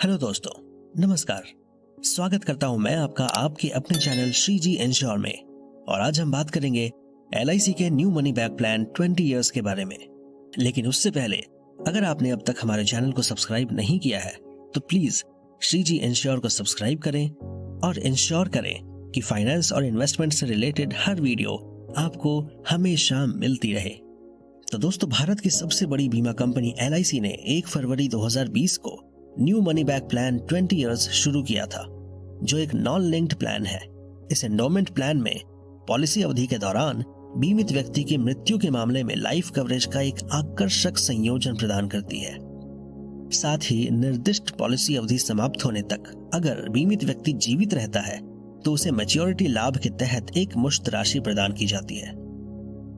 Hello दोस्तों, नमस्कार। स्वागत करता हूं मैं आपका आपके अपने चैनल श्री जी इंश्योर में। और आज हम बात करेंगे LIC के new money back plan 20 years के बारे में। लेकिन उससे पहले अगर आपने अब तक हमारे चैनल को सब्सक्राइब नहीं किया है तो प्लीज श्री जी इंश्योर को सब्सक्राइब करें और इंश्योर करें कि फाइनेंस और इन्वेस्टमेंट से रिलेटेड हर वीडियो आपको हमेशा मिलती रहे। तो दोस्तों, भारत की सबसे बड़ी बीमा कंपनी LIC ने 1 फरवरी 2020 को new money back plan 20 years शुरू किया था, जो एक नॉन लिंक्ड प्लान है। इस एंडोमेंट प्लान में पॉलिसी अवधि के दौरान बीमित व्यक्ति की मृत्यु के मामले में लाइफ कवरेज का एक आकर्षक संयोजन प्रदान करती है। साथ ही निर्दिष्ट पॉलिसी अवधि समाप्त होने तक अगर बीमित व्यक्ति जीवित रहता है तो उसे मैच्योरिटी लाभ के तहत एक मुश्त राशि प्रदान की जाती है।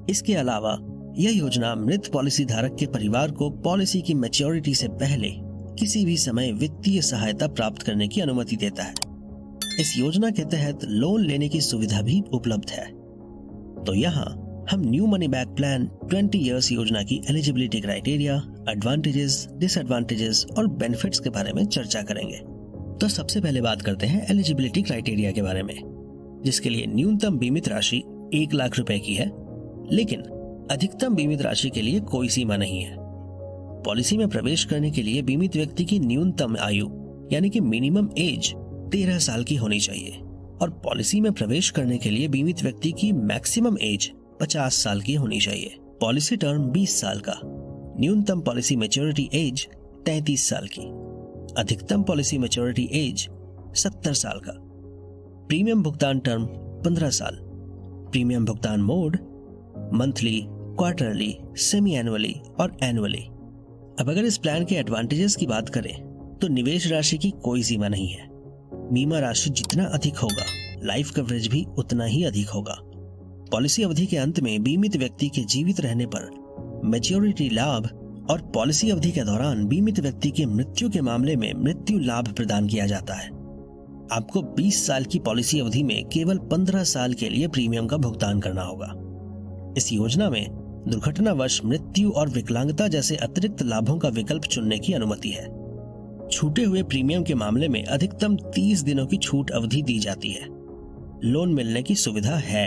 इसके अलावा यह योजना मृत पॉलिसी धारक के परिवार को पॉलिसी की मैच्योरिटी से पहले किसी भी समय वित्तीय सहायता प्राप्त करने की अनुमति देता है। इस योजना के तहत लोन लेने की सुविधा भी उपलब्ध है। तो यहाँ हम new money back plan 20 years योजना की एलिजिबिलिटी क्राइटेरिया, एडवांटेजेस, डिसएडवांटेजेस और बेनिफिट्स के बारे में चर्चा करेंगे। तो सबसे पहले बात करते हैं एलिजिबिलिटी क्राइटेरिया के बारे में, जिसके लिए न्यूनतम बीमित राशि 1 लाख रुपए की है, लेकिन अधिकतम बीमित राशि के लिए कोई सीमा नहीं है। पॉलिसी में प्रवेश करने के लिए बीमित व्यक्ति की न्यूनतम आयु यानी कि मिनिमम एज 13 साल की होनी चाहिए और पॉलिसी में प्रवेश करने के लिए बीमित व्यक्ति की मैक्सिमम एज 50 साल की होनी चाहिए। पॉलिसी टर्म 20 साल का, न्यूनतम पॉलिसी मैच्योरिटी एज 33 साल की, अधिकतम पॉलिसी मैच्योरिटी एज 70 साल का। प्रीमियम भुगतान टर्म 15 साल। प्रीमियम भुगतान mode monthly, quarterly, semi annually और एनुअली। अब अगर इस प्लान के एडवांटेजेस की बात करें तो निवेश राशि की कोई सीमा नहीं है। बीमा राशि जितना अधिक होगा, लाइफ कवरेज भी उतना ही अधिक होगा। पॉलिसी अवधि के अंत में बीमित व्यक्ति के जीवित रहने पर मैच्योरिटी लाभ और पॉलिसी अवधि के दौरान बीमित व्यक्ति की मृत्यु के मामले में मृत्यु लाभ प्रदान किया जाता है। आपको 20 साल की पॉलिसी अवधि में केवल 15 साल के लिए प्रीमियम का भुगतान करना होगा। इस योजना में दुर्घटनावश मृत्यु और विकलांगता जैसे अतिरिक्त लाभों का विकल्प चुनने की अनुमति है। छूटे हुए प्रीमियम के मामले में अधिकतम 30 दिनों की छूट अवधि दी जाती है। लोन मिलने की सुविधा है।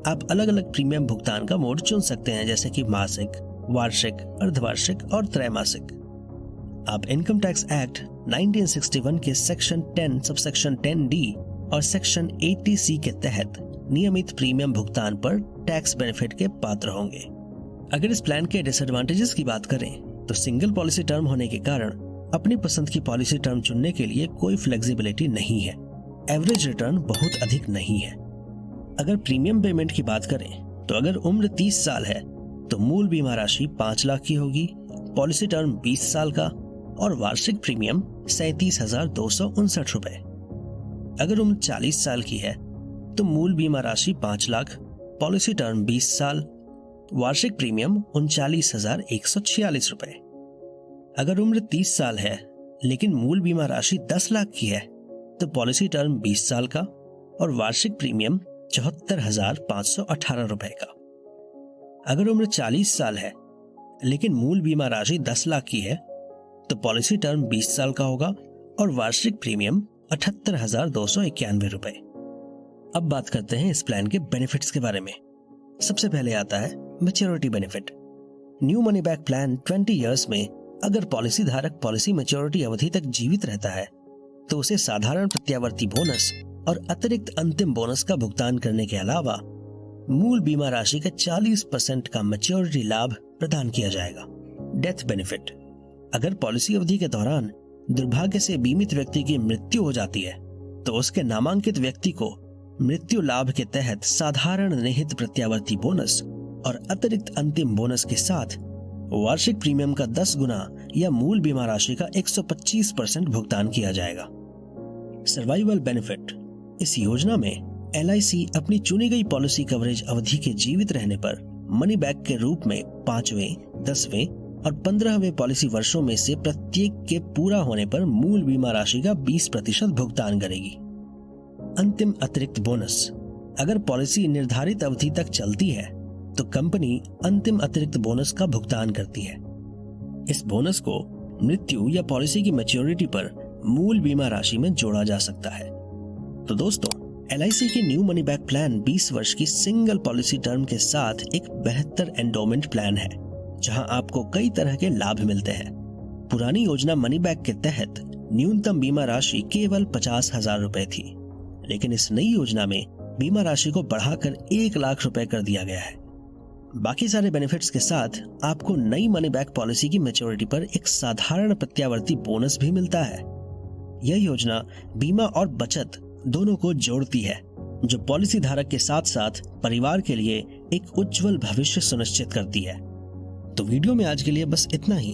आप अलग अलग प्रीमियम भुगतान का मोड चुन सकते हैं, जैसे कि मासिक, वार्षिक, अर्धवार्षिक और त्रैमासिक। आप इनकम टैक्स एक्ट 1961 के सेक्शन 10 सबसेक्शन 10D और सेक्शन 80C के तहत नियमित प्रीमियम भुगतान पर टैक्स बेनिफिट के पात्र होंगे। अगर इस प्लान के डिसएडवांटेजेस की बात करें तो सिंगल पॉलिसी टर्म होने के कारण अपनी पसंद की पॉलिसी टर्म चुनने के लिए कोई फ्लेक्सिबिलिटी नहीं है। एवरेज रिटर्न बहुत अधिक नहीं है। अगर प्रीमियम पेमेंट की बात करें तो अगर उम्र 30 साल है तो मूल बीमा राशि 5 लाख की होगी, पॉलिसी टर्म 20 साल का और वार्षिक प्रीमियम 37,259 रुपए। अगर उम्र 40 साल की है तो मूल बीमा राशि 5 लाख, पॉलिसी टर्म 20 साल, वार्षिक प्रीमियम 39,146 रुपए। अगर उम्र 30 साल है लेकिन मूल बीमा राशि 10 लाख की है तो पॉलिसी टर्म 20 साल का और वार्षिक प्रीमियम 74,518 रुपए का। अगर उम्र 40 साल है लेकिन मूल बीमा राशि 10 लाख की है तो पॉलिसी टर्म 20 साल का होगा और वार्षिक प्रीमियम 78,291 रुपए। अब बात करते हैं इस प्लान के बेनिफिट्स के बारे में। सबसे पहले आता है maturity benefit. New money back plan 20 years में अगर पॉलिसी धारक पॉलिसी मैच्योरिटी अवधि तक जीवित रहता है तो उसे साधारण प्रत्यावर्ती बोनस और अतिरिक्त अंतिम बोनस का भुगतान करने के अलावा मूल बीमा राशि का 40% का मैच्योरिटी लाभ प्रदान किया जाएगा। Death benefit. अगर पॉलिसी अवधि के दौरान दुर्भाग्य से बीमित व्यक्ति की मृत्यु हो जाती है तो उसके नामांकित व्यक्ति को मृत्यु लाभ के तहत साधारण निहित प्रत्यावर्ती बोनस और अतिरिक्त अंतिम बोनस के साथ वार्षिक प्रीमियम का 10 गुना या मूल बीमा राशि का 125% भुगतान किया जाएगा। Survival benefit. इस योजना में LIC अपनी चुनी गई पॉलिसी कवरेज अवधि के जीवित रहने पर मनी बैक के रूप में 5वें, 10वें और 15वें पॉलिसी वर्षों में से प्रत्येक के पूरा होने पर मूल बीमा राशि का 20% भुगतान करेगी। अंतिम अतिरिक्त बोनस। अगर पॉलिसी निर्धारित अवधि तक चलती है तो कंपनी अंतिम अतिरिक्त बोनस का भुगतान करती है। इस बोनस को मृत्यु या पॉलिसी की मैच्योरिटी पर मूल बीमा राशि में जोड़ा जा सकता है। तो दोस्तों, LIC की न्यू मनी बैक प्लान 20 वर्ष की सिंगल पॉलिसी टर्म के साथ एक बेहतर एंडोमेंट प्लान है, जहां आपको कई तरह के लाभ मिलते हैं। पुरानी योजना मनी बैक के तहत न्यूनतम बीमा राशि केवल 50,000 रुपए थी, लेकिन इस नई योजना में बीमा राशि को बढ़ाकर 1 लाख रुपए कर दिया गया है। बाकी सारे बेनिफिट्स के साथ आपको नई मनी बैक पॉलिसी की मैच्योरिटी पर एक साधारण प्रत्यावर्ती बोनस भी मिलता है। यह योजना बीमा और बचत दोनों को जोड़ती है, जो पॉलिसी धारक के साथ साथ परिवार के लिए एक उज्जवल भविष्य सुनिश्चित करती है। तो वीडियो में आज के लिए बस इतना ही।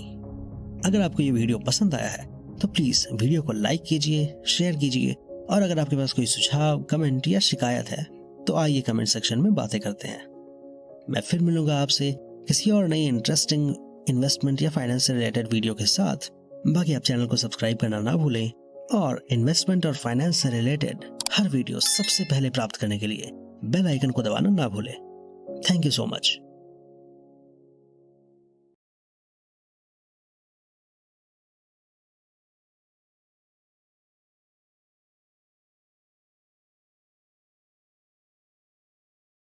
अगर आपको ये वीडियो पसंद आया है तो प्लीज वीडियो को लाइक कीजिए, शेयर कीजिए, और अगर आपके पास कोई सुझाव, कमेंट या शिकायत है तो आइए कमेंट सेक्शन में बातें करते हैं। मैं फिर मिलूंगा आपसे किसी और नई इंटरेस्टिंग इन्वेस्टमेंट या फाइनेंस से रिलेटेड वीडियो के साथ। बाकी आप चैनल को सब्सक्राइब करना ना भूलें और इन्वेस्टमेंट और फाइनेंस से रिलेटेड हर वीडियो सबसे पहले प्राप्त करने के लिए बेल आइकन को दबाना ना भूलें। Thank you so much.